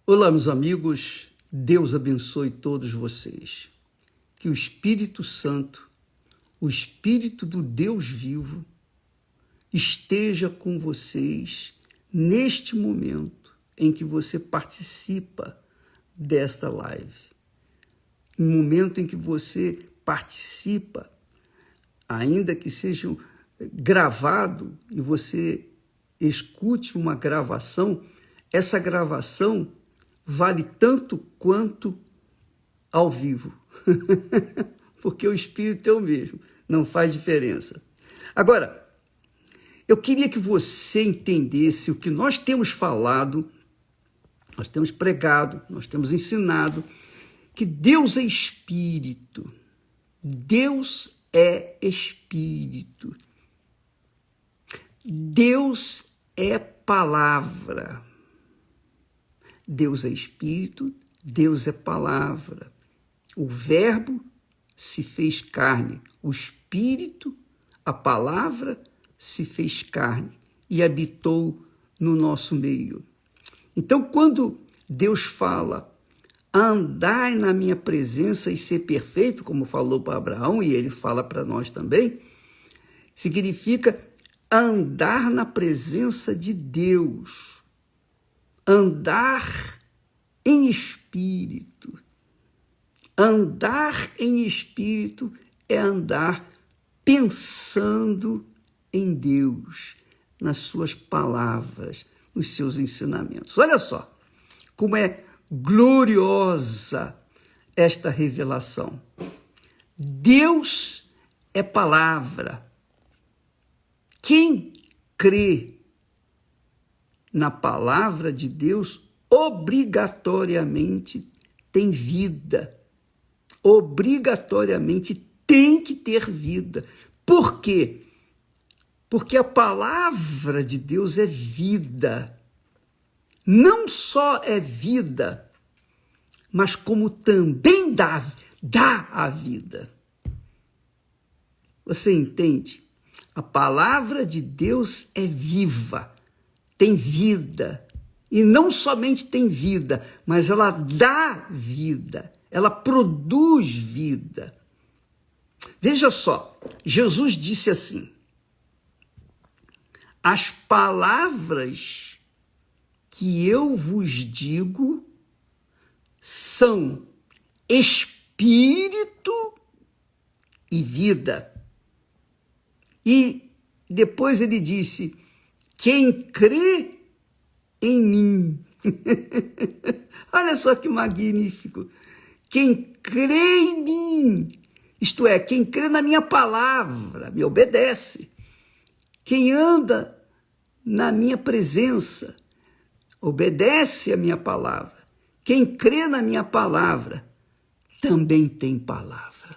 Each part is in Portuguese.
Olá, meus amigos, Deus abençoe todos vocês. Que o Espírito Santo, o Espírito do Deus vivo, esteja com vocês neste momento em que você participa desta live. No momento em que você participa, ainda que seja gravado e você escute uma gravação, essa gravação vale tanto quanto ao vivo, porque o Espírito é o mesmo, não faz diferença. Agora, eu queria que você entendesse o que nós temos falado, nós temos pregado, nós temos ensinado, que Deus é Espírito. Deus é Espírito. Deus é palavra. Deus é Espírito, Deus é palavra. O Verbo se fez carne, o Espírito, a palavra, se fez carne e habitou no nosso meio. Então, quando Deus fala, andai na minha presença e ser perfeito, como falou para Abraão, e ele fala para nós também, significa andar na presença de Deus. Andar em espírito. Andar em espírito é andar pensando em Deus, nas suas palavras, nos seus ensinamentos. Olha só como é gloriosa esta revelação. Deus é palavra. Quem crê na palavra de Deus, obrigatoriamente tem vida. Obrigatoriamente tem que ter vida. Por quê? Porque a palavra de Deus é vida. Não só é vida, mas como também dá a vida. Você entende? A palavra de Deus é viva. Tem vida, e não somente tem vida, mas ela dá vida, ela produz vida. Veja só, Jesus disse assim, as palavras que eu vos digo são espírito e vida. E depois ele disse, quem crê em mim. Olha só que magnífico. Quem crê em mim, isto é, quem crê na minha palavra, me obedece. Quem anda na minha presença, obedece a minha palavra. Quem crê na minha palavra, também tem palavra.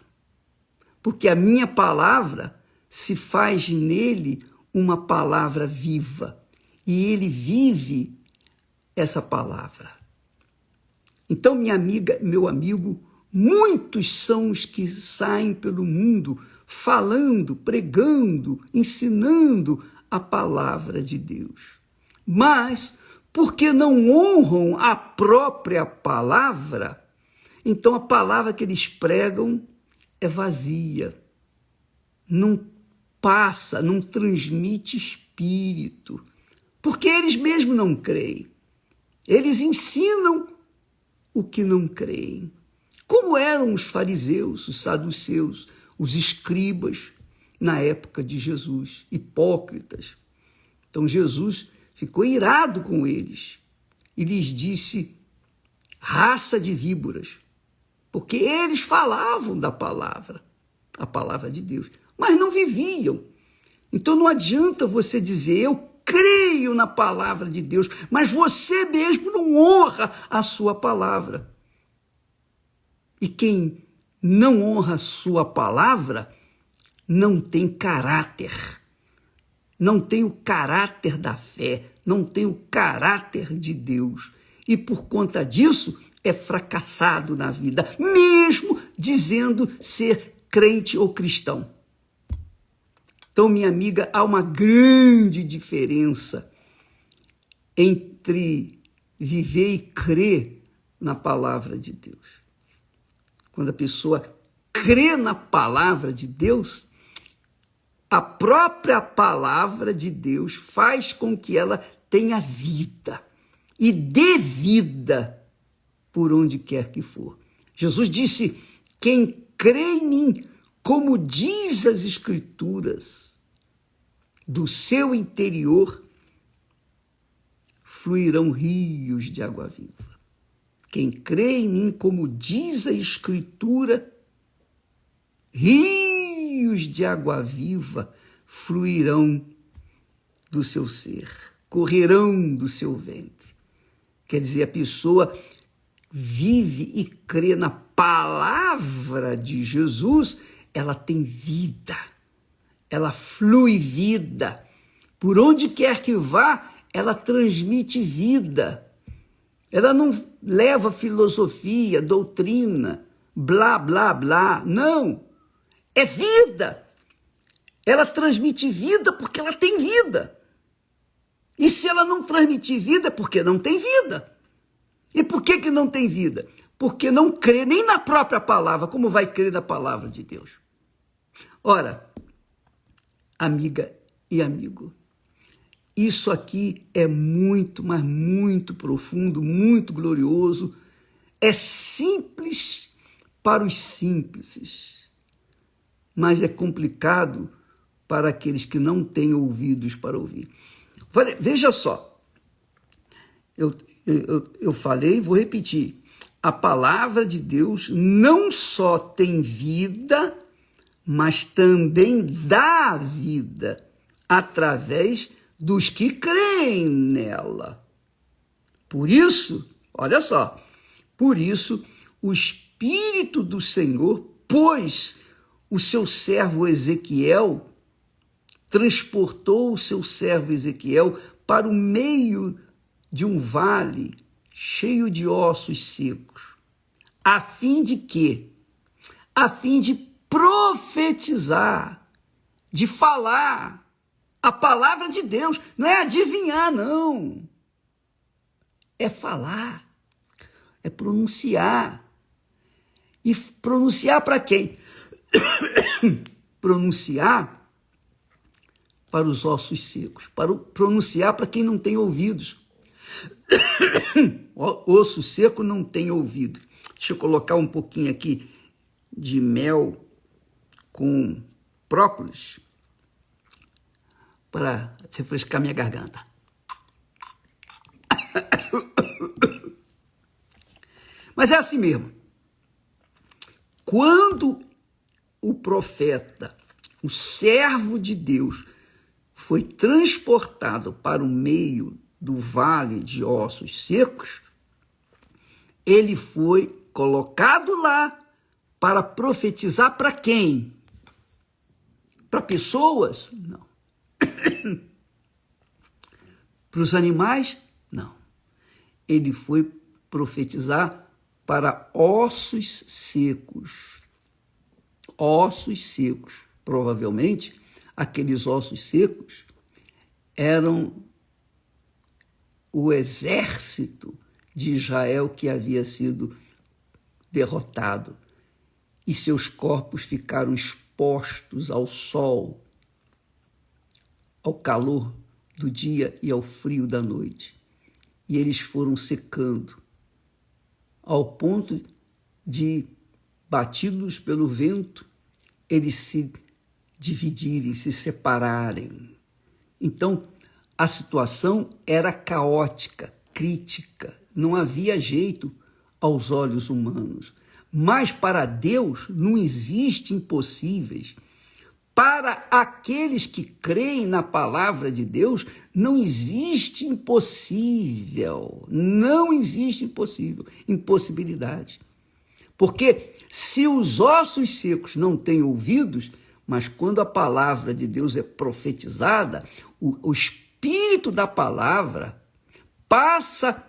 Porque a minha palavra se faz nele uma palavra viva, e ele vive essa palavra. Então, minha amiga, meu amigo, muitos são os que saem pelo mundo falando, pregando, ensinando a palavra de Deus. Mas, porque não honram a própria palavra, então a palavra que eles pregam é vazia, não passa, não transmite espírito, porque eles mesmos não creem. Eles ensinam o que não creem. Como eram os fariseus, os saduceus, os escribas na época de Jesus, hipócritas. Então Jesus ficou irado com eles e lhes disse, raça de víboras, porque eles falavam da palavra, a palavra de Deus, mas não viviam. Então não adianta você dizer, eu creio na palavra de Deus, mas você mesmo não honra a sua palavra. E quem não honra a sua palavra, não tem caráter. Não tem o caráter da fé, não tem o caráter de Deus. E por conta disso, é fracassado na vida, mesmo dizendo ser crente ou cristão. Então, minha amiga, há uma grande diferença entre viver e crer na palavra de Deus. Quando a pessoa crê na palavra de Deus, a própria palavra de Deus faz com que ela tenha vida e dê vida por onde quer que for. Jesus disse: quem crê em mim, como diz as Escrituras, do seu interior fluirão rios de água viva. Quem crê em mim, como diz a Escritura, rios de água viva fluirão do seu ser, correrão do seu ventre. Quer dizer, a pessoa vive e crê na palavra de Jesus, ela tem vida, ela flui vida. Por onde quer que vá, ela transmite vida. Ela não leva filosofia, doutrina, blá, blá, blá. Não, é vida. Ela transmite vida porque ela tem vida. E se ela não transmitir vida, é porque não tem vida. E por que não tem vida? Porque não crê nem na própria palavra. Como vai crer na palavra de Deus? Ora, amiga e amigo, isso aqui é muito, mas muito profundo, muito glorioso. É simples para os simples, mas é complicado para aqueles que não têm ouvidos para ouvir. Veja só, eu falei, vou repetir. A palavra de Deus não só tem vida, mas também dá vida através dos que creem nela. Por isso, olha só, por isso o Espírito do Senhor pôs o seu servo Ezequiel, transportou o seu servo Ezequiel para o meio de um vale cheio de ossos secos, a fim de quê? A fim de profetizar, de falar a palavra de Deus. Não é adivinhar, não. É falar, é pronunciar. E pronunciar para quem? Pronunciar para os ossos secos, pronunciar para quem não tem ouvidos. O osso seco não tem ouvido. Deixa eu colocar um pouquinho aqui de mel com própolis para refrescar minha garganta. Mas é assim mesmo. Quando o profeta, o servo de Deus, foi transportado para o meio do vale de ossos secos, ele foi colocado lá para profetizar para quem? Para pessoas? Não. Para os animais? Não. Ele foi profetizar para ossos secos. Ossos secos. Provavelmente, aqueles ossos secos eram o exército de Israel que havia sido derrotado e seus corpos ficaram expostos ao sol, ao calor do dia e ao frio da noite. E eles foram secando, ao ponto de, batidos pelo vento, eles se dividirem, se separarem. Então, a situação era caótica, crítica, não havia jeito aos olhos humanos. Mas para Deus não existe impossíveis. Para aqueles que creem na palavra de Deus, não existe impossível. Não existe impossibilidade. Porque se os ossos secos não têm ouvidos, mas quando a palavra de Deus é profetizada, o espírito da palavra passa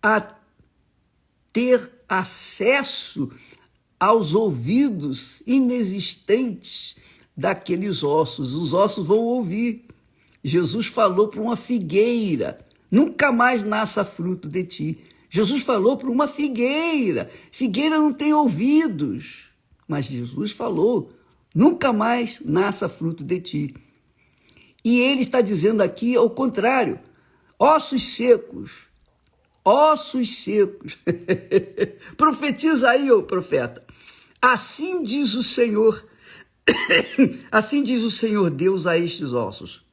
a ter acesso aos ouvidos inexistentes daqueles ossos. Os ossos vão ouvir. Jesus falou para uma figueira nunca mais nasça fruto de ti. Jesus falou para uma figueira. Figueira não tem ouvidos. Mas Jesus falou, nunca mais nasça fruto de ti. E ele está dizendo aqui ao contrário. Ossos secos. Ossos secos. Profetiza aí, ô profeta. Assim diz o Senhor. Assim diz o Senhor Deus a estes ossos.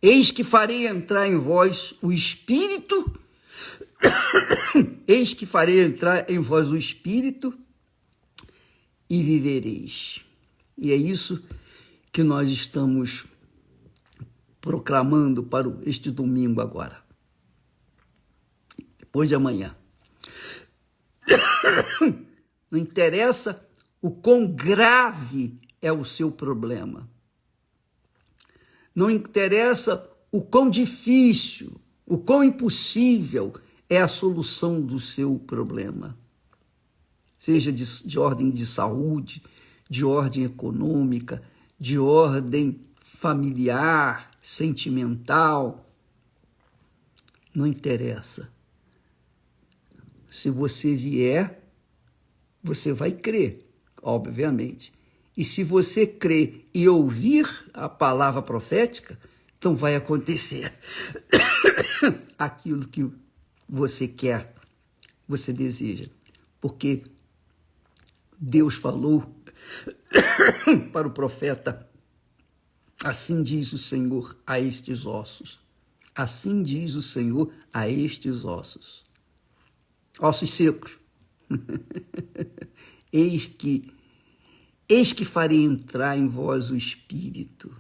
Eis que farei entrar em vós o Espírito. Eis que farei entrar em vós o Espírito e vivereis. E é isso que nós estamos proclamando para este domingo agora. Depois de amanhã. Não interessa o quão grave é o seu problema. Não interessa o quão difícil, o quão impossível é a solução do seu problema. Seja de ordem de saúde, de ordem econômica, de ordem familiar, sentimental. Não interessa. Se você vier, você vai crer, obviamente. E se você crer e ouvir a palavra profética, então vai acontecer aquilo que você quer, você deseja. Porque Deus falou para o profeta, assim diz o Senhor a estes ossos. Assim diz o Senhor a estes ossos. Ossos secos. Eis que farei entrar em vós o Espírito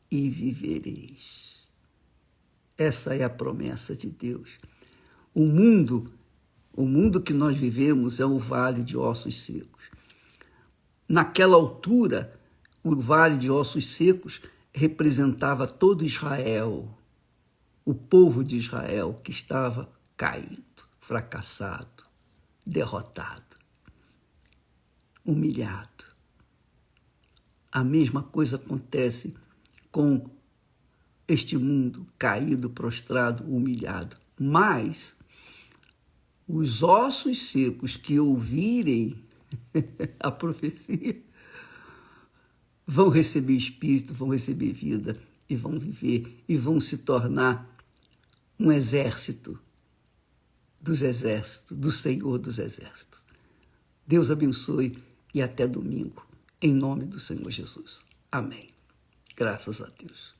e vivereis. Essa é a promessa de Deus. O mundo que nós vivemos é o vale de ossos secos. Naquela altura, o vale de ossos secos representava todo Israel, o povo de Israel que estava caído, fracassado, derrotado, humilhado. A mesma coisa acontece com este mundo caído, prostrado, humilhado. Mas os ossos secos que ouvirem a profecia vão receber espírito, vão receber vida e vão viver e vão se tornar um exército dos exércitos, do Senhor dos exércitos. Deus abençoe e até domingo, em nome do Senhor Jesus. Amém. Graças a Deus.